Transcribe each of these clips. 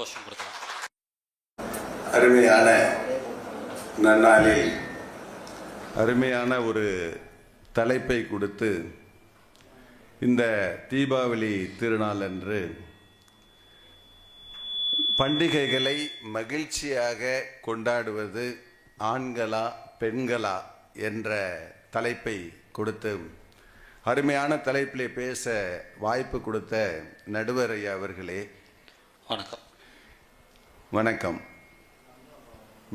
வருஷம் கொடுக்கலாம். அருமையான நன்னாளில் அருமையான ஒரு தலைப்பை கொடுத்து இந்த தீபாவளி திருநாள் அன்று பண்டிகைகளை மகிழ்ச்சியாக கொண்டாடுவது ஆண்களா பெண்களா என்ற தலைப்பை கொடுத்து அருமையான தலைப்பிலே பேச வாய்ப்பு கொடுத்த நடுவர் ஐயா அவர்களே வணக்கம். வணக்கம்.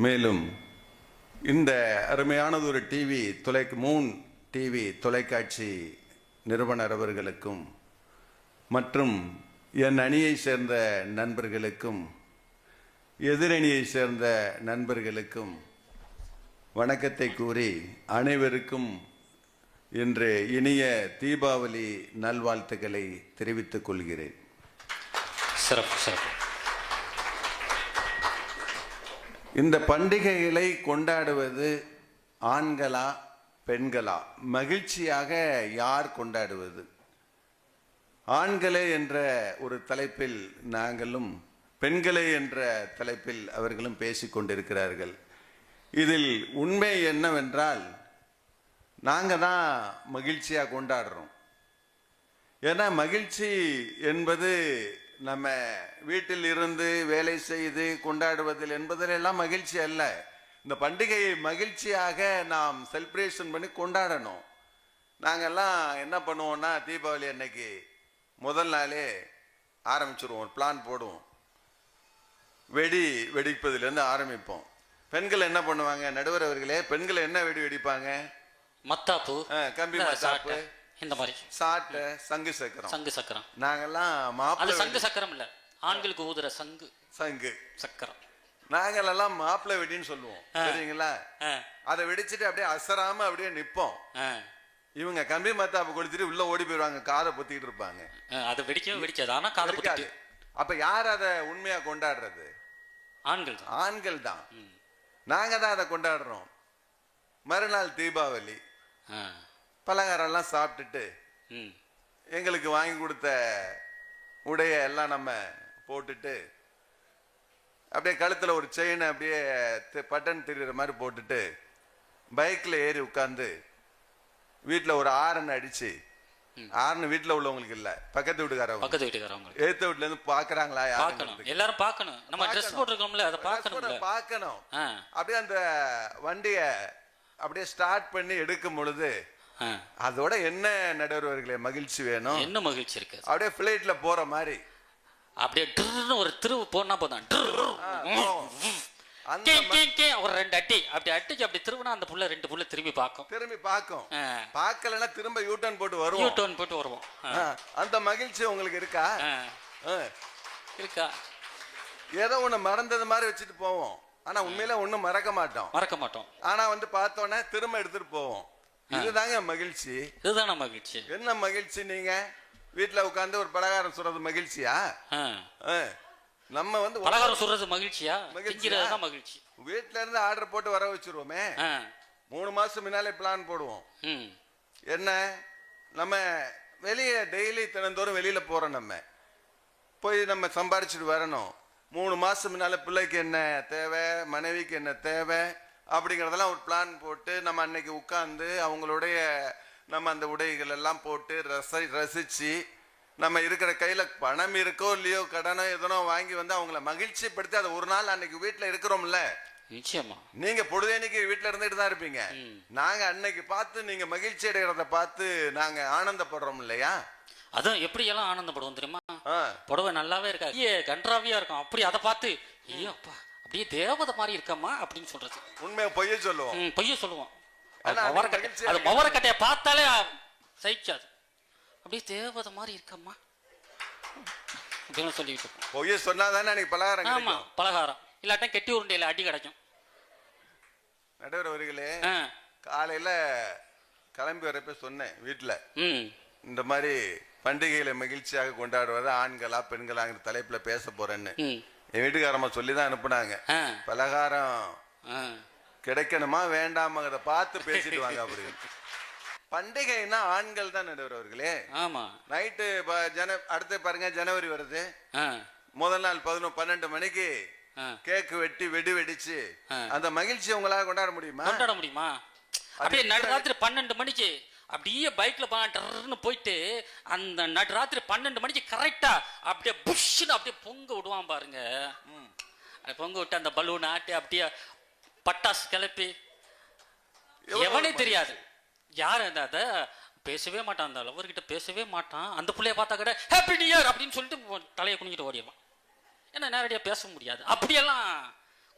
மேலும் இந்த அருமையானது ஒரு மூன் டிவி தொலைக்காட்சி நிறுவனர் அவர்களுக்கும் மற்றும் என் அணியை சேர்ந்த நண்பர்களுக்கும் எதிரணியை சேர்ந்த நண்பர்களுக்கும் வணக்கத்தை கூறி அனைவருக்கும் இன்று இனிய தீபாவளி நல்வாழ்த்துக்களை தெரிவித்துக் கொள்கிறேன். சிறப்பு சிறப்பு. இந்த பண்டிகைகளை கொண்டாடுவது ஆண்களா பெண்களா, மகிழ்ச்சியாக யார் கொண்டாடுவது? ஆண்களே என்ற ஒரு தலைப்பில் நாங்களும், பெண்களே என்ற தலைப்பில் அவர்களும் பேசிக்கொண்டிருக்கிறார்கள். இதில் உண்மை என்னவென்றால் நாங்கள் தான் மகிழ்ச்சியாக கொண்டாடுறோம். ஏன்னா மகிழ்ச்சி என்பது நம்ம வீட்டில் இருந்து வேலை செய்து கொண்டாடுவதில் என்பதிலெல்லாம் மகிழ்ச்சி அல்ல. இந்த பண்டிகையை மகிழ்ச்சியாக நாம் செலிப்ரேஷன் பண்ணி கொண்டாடணும். நாங்கள்லாம் என்ன பண்ணுவோம்னா தீபாவளி அன்னைக்கு முதல் நாளே ஆரம்பிச்சிருவோம், பிளான் போடுவோம், வெடிப்பதிலேருந்து ஆரம்பிப்போம். பெண்கள் என்ன பண்ணுவாங்க நடுவர் அவர்களே? பெண்கள் என்ன வெடிப்பாங்க? மத்தாப்பு, கம்பி மத்தாப்பு, இந்த மாதிரி சாட்டை, சங்கு சக்கரம். சங்கு சக்கரம். நாங்கெல்லாம் மாப்பிள்ளை சங்கு சக்கரம் இல்ல, ஆண்களுக்கு ஊதுற சங்கு சக்கரம். நாங்களெல்லாம் மாப்பிள்ளை வெடின்னு சொல்லுவோம், சரிங்களா? அதை வெடிச்சுட்டு அப்படியே அசராம அப்படியே நிப்போம். இவங்க கம்பி மத்தாப்பு கொளுத்திட்டு உள்ள ஓடி போயிருவாங்க, காதை பொத்திக்கிட்டு இருப்பாங்க. அது வெடிக்காது, ஆனா காதை பொத்திட்டு. அப்ப யார் அதை உண்மையா கொண்டாடுறது? ஆண்கள் தான். நாங்க தான் அதை கொண்டாடுறோம். மறுநாள் தீபாவளி, பலகாரம் எல்லாம் சாப்பிட்டுட்டு எங்களுக்கு வாங்கி கொடுத்த உடைய எல்லாம் நம்ம போட்டுட்டு அப்படியே கழுத்துல ஒரு செயினை அப்படியே பட்டன் தெரியுற மாதிரி போட்டுட்டு பைக்ல ஏறி உட்கார்ந்து வீட்டுல ஒரு ஆரன் அடிச்சு, ஆரன் வீட்டுல உள்ளவங்களுக்கு இல்ல, பக்கத்து வீட்டுக்காரவங்க ஏத்த வீட்டுல இருந்து பாக்குறாங்களா? எல்லாரும் பார்க்கணும். நம்ம ட்ரெஸ் போட்டுருக்கோம்ல, அதை பார்க்கணும். அப்படியே அந்த வண்டிய அப்படியே ஸ்டார்ட் பண்ணி எடுக்கும் பொழுது அதோட என்ன நடுவர்களே மகிழ்ச்சி வேணும்? என்ன மகிழ்ச்சி இருக்கு? அப்படியே பிளைட்ல போற மாதிரி அப்படியே ஒரு திருவு போனா போதான், ஒரு ரெண்டு அட்டி அப்படி அட்டிச்சு அப்படி திரும்பினா அந்த புள்ள ரெண்டு புள்ள திரும்பி பார்க்கும். பார்க்கலன்னா திரும்ப யூட்டர்ன் போட்டு வருவோம். அந்த மகிழ்ச்சி உங்களுக்கு இருக்கா? இருக்கா? ஏதோ ஒண்ணு மறந்தது மாதிரி வச்சுட்டு போவோம், ஆனா உண்மையில ஒண்ணும் மறக்க மாட்டோம். ஆனா பார்த்தோன்னே திரும்ப எடுத்துட்டு போவோம். இதுதாங்க மகிழ்ச்சி. இதுதான மகிழ்ச்சி. என்ன மகிழ்ச்சி? நீங்க வீட்டுல உட்கார்ந்து ஒரு பலகாரம் சுடுறது மகிழ்ச்சியா? நம்ம பலகாரம் சுடுறது மகிழ்ச்சியா? மகிழ்ச்சி. வீட்டுல இருந்து ஆர்டர் போட்டு வர வச்சிருவோமே, 3 மாசம் முன்னாலே பிளான் போடுவோம். என்ன, நம்ம வெளியே டெய்லி தினந்தோறும் வெளியில போறோம், நம்ம போய் நம்ம சம்பாரிச்சுட்டு வரணும். 3 மாசம் முன்னால பிள்ளைக்கு என்ன தேவை, மனைவிக்கு என்ன தேவை அப்படிங்கறதெல்லாம் ஒரு பிளான் போட்டு நம்ம அன்னைக்கு உட்கார்ந்து அவங்களுடைய நம்ம அந்த உடைகள் எல்லாம் போட்டு ரசிச்சு நம்ம இருக்கிற கையில பணம் இருக்கோ இல்லையோ கடனோ எதனோ வாங்கி அவங்கள மகிழ்ச்சிப்படுத்தி அதை ஒரு நாள் அன்னைக்கு வீட்டுல இருக்கிறோம்ல. நிச்சயமா நீங்க பொழுதேனைக்கு வீட்டுல இருந்துட்டு தான் இருப்பீங்க. நாங்க அன்னைக்கு பார்த்து நீங்க மகிழ்ச்சி அடைகிறத பார்த்து நாங்க ஆனந்தப்படுறோம் இல்லையா? அதான் எப்படி எல்லாம் ஆனந்தப்படுவோம் தெரியுமா? புடவை நல்லாவே இருக்கா, கன்றாவியா இருக்கும், அப்படி அதை பார்த்து ஐயோ அப்பா அப்படியே தேவதை மாதிரி இருக்கம்மா அப்படின்னு சொல்றது. உண்மையா பொய்ய சொல்லுவோம். அது மவரக்கட்டைய பார்த்தாலே சகிக்காது. அப்படியே தேவதை மாதிரி இருக்கம்மா அப்படின்னு சொல்லிட்டு பொய்ய சொன்னாதானே பலகாரம் இல்லாட்டா கெட்டி உருண்டையில அடி கிடைக்கும். நடுவர் அவர்களே, காலையில கிளம்பி வரப்ப சொன்னேன் வீட்டுல, இந்த மாதிரி பண்டிகைகளை மகிழ்ச்சியாக கொண்டாடுவது ஆண்களா பெண்களாங்கிற தலைப்புல பேச போறேன்னு என் வீட்டுக்காரம்மா சொல்லிதான் அனுப்புனாங்க. பலகாரம் கிடைக்கணுமா வேண்டாமாங்கிறத பார்த்து பேசிட்டு வாங்க அப்படின்னு. பண்டிகைன்னா ஆண்கள் தான் நடுவர் அவர்களே. ஆமா. நைட்டு அடுத்து பாருங்க, ஜனவரி வருது. முதல் நாள் 12 மணிக்கு கேக்கு வெட்டி வெடி வெடிச்சு அந்த மகிழ்ச்சி உங்களால கொண்டாட முடியுமா? அப்படியே நடுராத்திரி 12 மணிக்கு அப்படியே பைக்ல போயிட்டு அந்த நடுராத்திரி 12 மணிக்கு கரெக்டா அப்படியே புஷ்னு அப்படியே பொங்க விடுவான் பாருங்க. பொங்க விட்டு அந்த பலூன் ஆட்டி அப்படியே பட்டாசு கிளப்பி எவனே தெரியாது யார் அத பேசவே மாட்டான், அந்த லவர்கிட்ட பேசவே மாட்டான். அந்த பிள்ளைய பார்த்தா கூட ஹாப்பி நியூ இயர் அப்படின்னு சொல்லிட்டு தலையை குனிஞ்சிட்டு ஓடிடுவான். ஏன்னா நேரடியாக பேச முடியாது, அப்படியெல்லாம்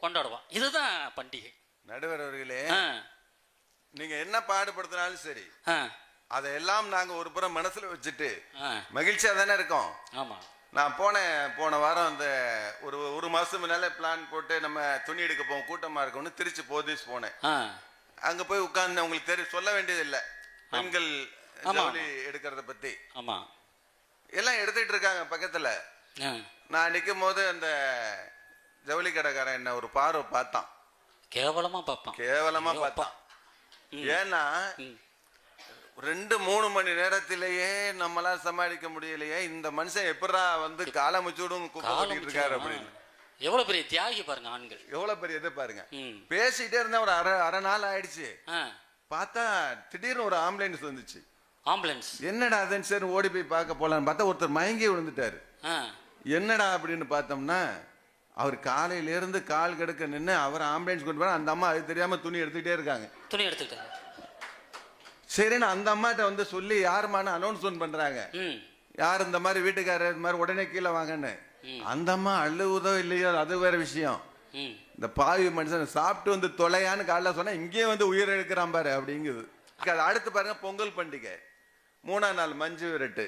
கொண்டாடுவான். இதுதான் பண்டிகை. நடுவர் அவர்களே, நீங்க என்ன பாடுபடுத்தினாலும் சரி அதையெல்லாம் நாங்க ஒரு புறம் மனசுல வச்சுட்டு மகிழ்ச்சியா தானே இருக்கோம். ஆமா, நான் போன வாரம் அந்த ஒரு மாசம் முன்னால பிளான் போட்டு நம்ம துணி எடுக்க போவோம், கூட்டமா இருக்கும்னு திருச்சி போதீஸ் போனேன். அங்க போய் உட்கார்ந்து உங்களுக்கு தெரியும், சொல்ல வேண்டியது இல்லை, பெண்கள் ஜவுளி எடுக்கிறத பத்தி. ஆமா, எல்லாம் எடுத்துட்டு இருக்காங்க பக்கத்துல. நான் நிற்கும் போது அந்த ஜவுளி கடைக்காரன் என்ன ஒரு பார்வை பார்த்தான், கேவலமா பார்த்தான். ஏன்னா 2-3 மணி நேரத்திலேயே நம்மளால சமாளிக்க முடியலையே, இந்த மனுஷன் எப்படா வந்து காலமுச்சூடும் கூப்பிட்டு இருக்காரு அப்படின்னு. எவ்வளவு பெரிய தியாகி பாருங்க ஆண்கள், எவ்வளவு பெரிய இது பாருங்க. பேசிட்டே இருந்தா ஒரு அரை நாள் ஆயிடுச்சு. பார்த்தா திடீர்னு ஒரு ஆம்புலன்ஸ் வந்துச்சு. ஆம்புலன்ஸ் என்னடா அதுன்னு சரி ஓடி போய் பார்க்க போலான்னு பார்த்தா ஒருத்தர் மயங்கி விழுந்துட்டாரு. என்னடா அப்படின்னு பார்த்தோம்னா அவர் காலையில இருந்து கால் கெடுக்க நின்று அவர் ஆம்புலன்ஸ் கொண்டு போற, அந்த அம்மா அது தெரியாம துணி எடுத்துக்கிட்டே இருக்காங்க. துணி எடுத்துக்கிட்டாங்க. சரின்னு அந்த அம்மாட்ட வந்து சொல்லி யாருமான அனௌன்ஸ்மெண்ட் பண்றாங்க, யார் இந்த மாதிரி வீட்டுக்காரர் இந்த மாதிரி உடனே கீழே வாங்கன்னு. அந்த அம்மா அழுவுதோ இல்லையோ அது வேற விஷயம். இந்த பாவி மனுஷன் சாப்பிட்டு வந்து தொலையான்னு காலைல சொன்னா இங்கேயே வந்து உயிர் எடுக்கிறான் பாரு அப்படிங்குது. அடுத்து பாருங்க பொங்கல் பண்டிகை, 3ஆம் நாள் மஞ்சு விரட்டு.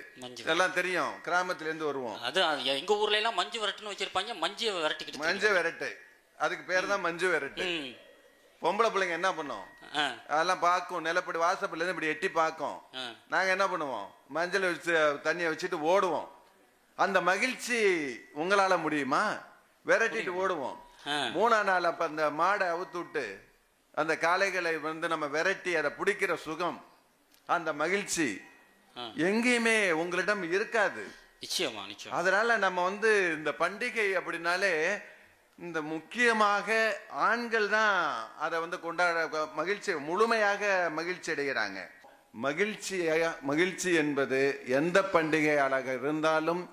எல்லாம் தெரியும், கிராமத்துல இருந்து வருவோம். அது எங்க ஊர்ல எல்லாம் மஞ்சு விரட்டுன்னு வச்சிருப்பாங்க. மஞ்சு விரட்டு, அதுக்கு பேர் தான் மஞ்சு விரட்டு. பொம்பளை பிள்ளைங்க என்ன பண்ணும், அதெல்லாம் பார்க்கும், நிலப்படி வாசப்படில இருந்து இப்படி எட்டி பார்க்கும். நாங்க என்ன பண்ணுவோம், மஞ்சள் வச்சு தண்ணியை வச்சுட்டு ஓடுவோம். அந்த மகிழ்ச்சி உங்களால முடியுமா? விரட்டிட்டு ஓடுவோம். 3ஆம் நாள் அப்ப அந்த மாடை அவுத்து விட்டு அந்த காளைகளை வந்து நம்ம விரட்டி அதை பிடிக்கிற சுகம், அந்த மகிழ்ச்சி எங்கேயுமே உங்களிடம் இருக்காது. நிச்சயமா. அதனால நம்ம வந்து இந்த பண்டிகை அப்படின்னாலே இந்த முக்கியமாக ஆண்கள் தான் அதை வந்து கொண்டாட மகிழ்ச்சி முழுமையாக மகிழ்ச்சி அடைகிறாங்க. மகிழ்ச்சி என்பது எந்த பண்டிகையாக இருந்தாலும்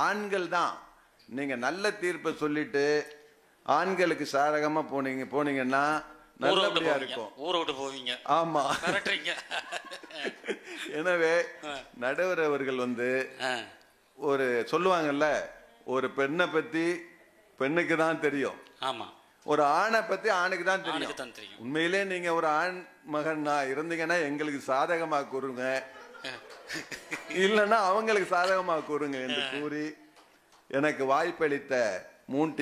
ஆண்கள் தான். நீங்க நல்ல தீர்ப்பை சொல்லிட்டு ஆண்களுக்கு சாதகமா போனீங்கன்னா நல்லபடியா இருக்கும். ஊரை விட்டு போவீங்க. ஆமா. எனவே நடுவர் அவர்கள் வந்து ஒரு சொல்லுவாங்கல்ல, ஒரு பெண்ணை பத்தி பெண்ணுக்கு தான் தெரியும், ஆமா, ஒரு ஆணை பத்தி ஆணுக்கு தான் தெரியும். உண்மையிலே நீங்க ஒரு ஆண் மகன் இருந்தீங்கன்னா எங்களுக்கு சாதகமா கூறுங்க, இல்லைன்னா அவங்களுக்கு சாதகமா கூறுங்க என்று கூறி எனக்கு வாய்ப்பளித்த மூன்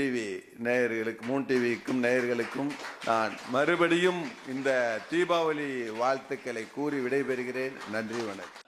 டிவிக்கும் நேயர்களுக்கும் நான் மறுபடியும் இந்த தீபாவளி வாழ்த்துக்களை கூறி விடைபெறுகிறேன். நன்றி, வணக்கம்.